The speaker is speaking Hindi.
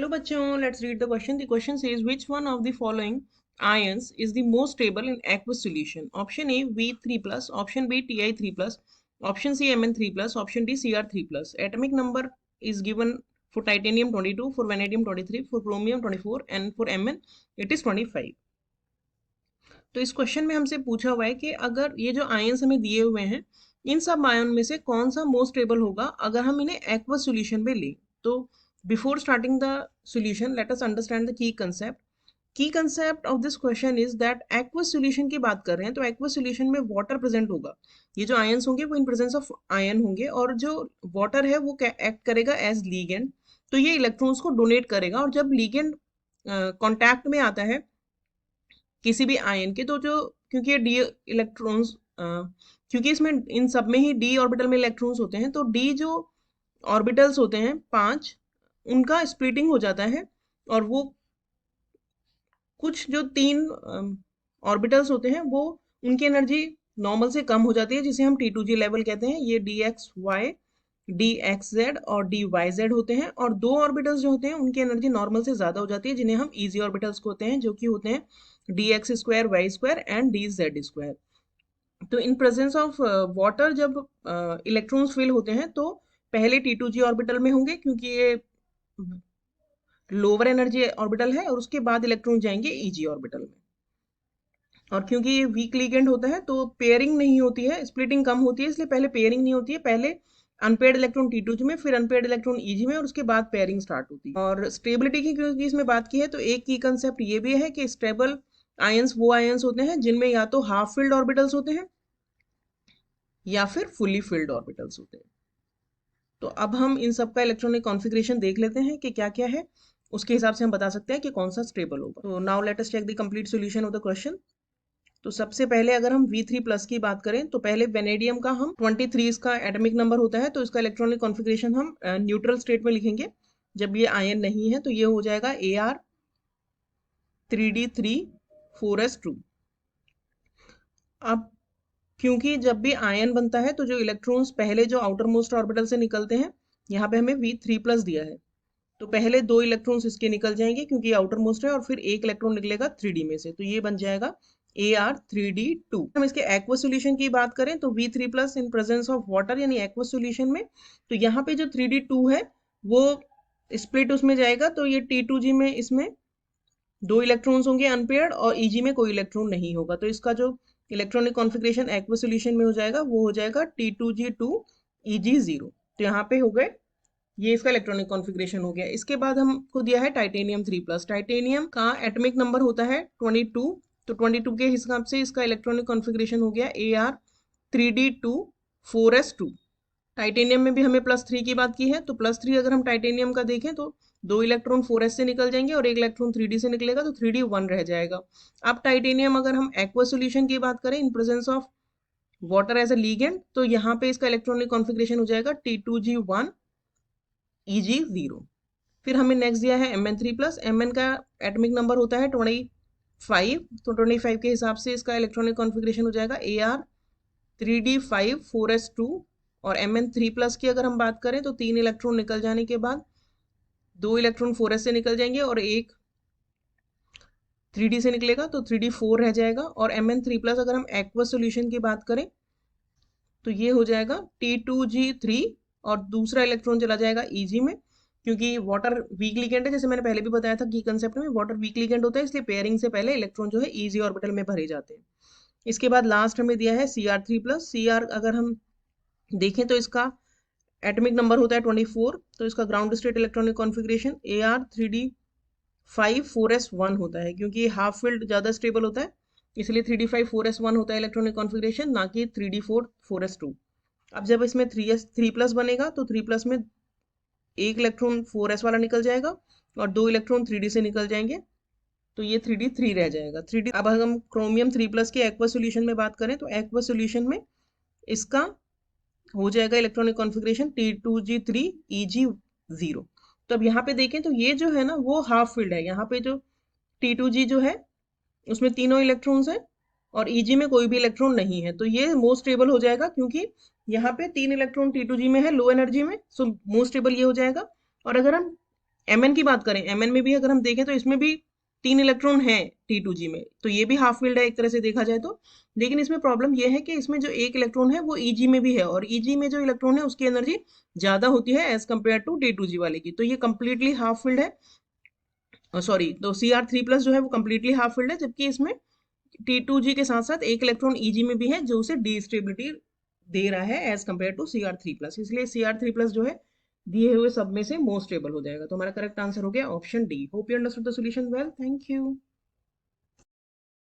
Hello bachon, let's read the question. The question says which one of the following ions is the most stable in aqueous solution? Option A V3 plus, option B Ti3 plus, option C Mn3 plus, option D Cr3 plus. Atomic number is given for titanium 22, for vanadium 23, for chromium 24 and for Mn it is 25. तो इस क्वेश्चन में हमसे पूछा हुआ है कि अगर ये जो आयन्स हमें दिए हुए हैं इन सब आयन में से कौन सा मोस्ट स्टेबल होगा अगर हम इन्हें एक्वस सॉल्यूशन में लें। तो before starting the solution let us understand the key concept of this question is that aqueous solution की बात कर रहे हैं तो एक्वस सॉल्यूशन में वाटर प्रेजेंट होगा। ये जो आयन्स होंगे वो इन प्रेजेंस ऑफ आयन होंगे और जो वाटर है वो एक्ट करेगा एज लीगेंड। तो ये इलेक्ट्रॉन्स को डोनेट करेगा और जब लीगेंड कॉन्टैक्ट में आता है किसी भी आयन के तो जो क्योंकि ये डी इलेक्ट्रॉन्स क्योंकि इसमें इन सब में ही डी ऑर्बिटल में इलेक्ट्रॉन्स होते हैं तो डी जो ऑर्बिटल्स होते हैं 5 उनका स्प्लिटिंग हो जाता है और वो कुछ जो 3 ऑर्बिटल्स होते हैं वो उनकी एनर्जी नॉर्मल से कम हो जाती है जिसे हम T2G लेवल कहते हैं। ये DXY DXZ और DYZ होते हैं और 2 ऑर्बिटल्स जो होते हैं उनकी एनर्जी नॉर्मल से ज्यादा हो जाती है जिन्हें हम इजी ऑर्बिटल्स कहते हैं जो कि होते हैं dx square Y square and dz square. तो इन प्रेजेंस ऑफ वाटर जब इलेक्ट्रॉन्स फिल होते हैं तो पहले T2G ऑर्बिटल में होंगे क्योंकि ये लोअर एनर्जी ऑर्बिटल है और उसके बाद इलेक्ट्रॉन जाएंगे ईजी ऑर्बिटल में। और क्योंकि ये वीक लिगेंड होता है तो पेयरिंग नहीं होती है, स्प्लिटिंग कम होती है, इसलिए पहले पेयरिंग नहीं होती है, पहले अनपेयर्ड इलेक्ट्रॉन T2G में फिर अनपेयर्ड इलेक्ट्रॉन EG में और उसके बाद पेयरिंग स्टार्ट होती है। और स्टेबिलिटी की क्योंकि इसमें बात की है तो एक की कंसेप्ट ये भी है कि स्टेबल आयंस वो आयंस होते हैं जिनमें या तो हाफ फिल्ड ऑर्बिटल्स होते हैं या फिर फुली फिल्ड ऑर्बिटल्स होते हैं। तो अब हम इन सब का इलेक्ट्रॉनिक कॉन्फ़िगरेशन देख लेते हैं कि क्या क्या है, उसके हिसाब से हम बता सकते हैं कि कौन सा स्टेबल होगा। तो now let us check the complete solution of the question. तो सबसे पहले अगर हम V3 प्लस की बात करें तो पहले वेनेडियम का हम 23 इसका एटॉमिक नंबर होता है तो इसका इलेक्ट्रॉनिक कॉन्फ़िगरेशन हम न्यूट्रल स्टेट में लिखेंगे। जब ये आयन नहीं है तो ये हो जाएगा Ar 3D3 4s2। अब क्योंकि जब भी आयन बनता है तो जो इलेक्ट्रॉन्स पहले जो आउटर मोस्ट ऑर्बिटल से निकलते हैं यहाँ पे हमें V3 प्लस दिया है तो पहले 2 इलेक्ट्रॉन्स इसके निकल जाएंगे क्योंकि आउटर मोस्ट है और फिर एक इलेक्ट्रॉन निकलेगा 3D में से तो ये बन जाएगा Ar3D2। हम इसके एक्वस सॉल्यूशन की बात करें तो V3 plus in presence of water यानी एक्वस सॉल्यूशन में तो यहाँ पे जो 3D2 है वो स्प्लिट उसमें जाएगा तो ये T2G में इसमें 2 इलेक्ट्रॉन्स होंगे अनपेयर्ड और EG में कोई इलेक्ट्रॉन नहीं होगा तो इसका जो इलेक्ट्रॉनिक कॉन्फ़िगरेशन एक्वस सॉल्यूशन में हो जाएगा वो हो जाएगा T2G2 EG0। तो यहाँ पे हो गए ये इसका इलेक्ट्रॉनिक कॉन्फ़िगरेशन हो गया। इसके बाद हमको दिया है टाइटेनियम 3 प्लस। टाइटेनियम का एटॉमिक नंबर होता है 22 तो 22 के हिसाब से इसका इलेक्ट्रॉनिक कॉन्फ़िगरेशन हो गया Ar3D2 4s2। टाइटेनियम में भी हमें +3 की बात की है तो +3 अगर हम टाइटेनियम का देखें तो 2 इलेक्ट्रॉन 4s से निकल जाएंगे और 1 इलेक्ट्रॉन 3D से निकलेगा तो 3D1 रह जाएगा। अब टाइटेनियम अगर हम एक्वस सॉल्यूशन की बात करें in presence of water as a ligand तो यहाँ पे इसका इलेक्ट्रॉनिक कॉन्फ़िगरेशन हो जाएगा T2G1 EG0। फिर हमें नेक्स्ट दिया है Mn3 प्लस। Mn का एटॉमिक नंबर होता है 25 तो 25 के हिसाब से इसका इलेक्ट्रॉनिक कॉन्फ़िगरेशन हो जाएगा Ar3D5 4s2 और Mn3 प्लस की अगर हम बात करें तो 3 इलेक्ट्रॉन निकल जाने के बाद 2 इलेक्ट्रॉन 4s से निकल जाएंगे और एक 3D से निकलेगा तो 3D4 रह जाएगा। और Mn3 प्लस अगर हम एक्वस सॉल्यूशन की बात करें तो ये हो जाएगा T2G3 और दूसरा इलेक्ट्रॉन चला जाएगा EG में क्योंकि वाटर वीक लिगेंड है, जैसे मैंने पहले भी बताया था कि कंसेप्ट में वाटर वीक लिगेंड होता है इसलिए पेयरिंग से पहले इलेक्ट्रॉन जो है EG ऑर्बिटल में भरे जाते हैं। इसके बाद लास्ट हमें दिया है Cr3 प्लस। Cr अगर हम देखें तो इसका एटॉमिक नंबर होता है 24 तो इसका ground state electronic configuration Ar3D5 4s1 होता है क्योंकि हाफ फील्ड ज़्यादा स्टेबल होता है इसलिए 3D5 4s1 होता है इलेक्ट्रॉनिक कॉन्फ़िगरेशन ना कि 3D4 4s2। अब जब इसमें 3 प्लस बनेगा तो 3 प्लस में एक इलेक्ट्रॉन 4s वाला निकल जाएगा और 2 इलेक्ट्रॉन 3D से निकल जाएंगे तो ये 3D3 रह जाएगा 3D। अब हम क्रोमियम 3 प्लस के एक्वस सॉल्यूशन में बात करें तो एक्वस सॉल्यूशन में इसका हो जाएगा इलेक्ट्रॉनिक कॉन्फ़िगरेशन T2G3 EG0। तो अब यहाँ पे देखें तो ये जो है ना वो हाफ फील्ड है। यहाँ पे जो T2G जो है उसमें तीनों इलेक्ट्रॉन्स हैं और EG में कोई भी इलेक्ट्रॉन नहीं है तो ये मोस्ट स्टेबल हो जाएगा क्योंकि यहाँ पे 3 इलेक्ट्रॉन T2G में है लो एनर्जी में सो मोस्ट स्टेबल ये हो जाएगा। और अगर हम Mn की बात करें, Mn में भी अगर हम देखें तो इसमें भी 3 इलेक्ट्रॉन हैं T2G में, तो ये भी हाफ फील्ड है एक तरह से देखा जाए तो। लेकिन इसमें प्रॉब्लम ये है कि इसमें जो एक इलेक्ट्रॉन है वो Eg में भी है, और Eg में जो इलेक्ट्रॉन है उसकी एनर्जी ज्यादा होती है एज कम्पेयर टू T2G वाले की, तो ये कंप्लीटली हाफ फील्ड है। सॉरी, तो Cr3+ जो है वो कंप्लीटली हाफ फील्ड है, जबकि इसमें T2G के साथ साथ एक इलेक्ट्रॉन Eg में भी है जो उसे डी स्टेबिलिटी दे रहा है एज कम्पेयर टू Cr3+, इसलिए Cr3+ जो है दिए हुए सब में से मोस्ट स्टेबल हो जाएगा। तो हमारा करेक्ट आंसर हो गया option D. Hope you understood the solution well, thank you.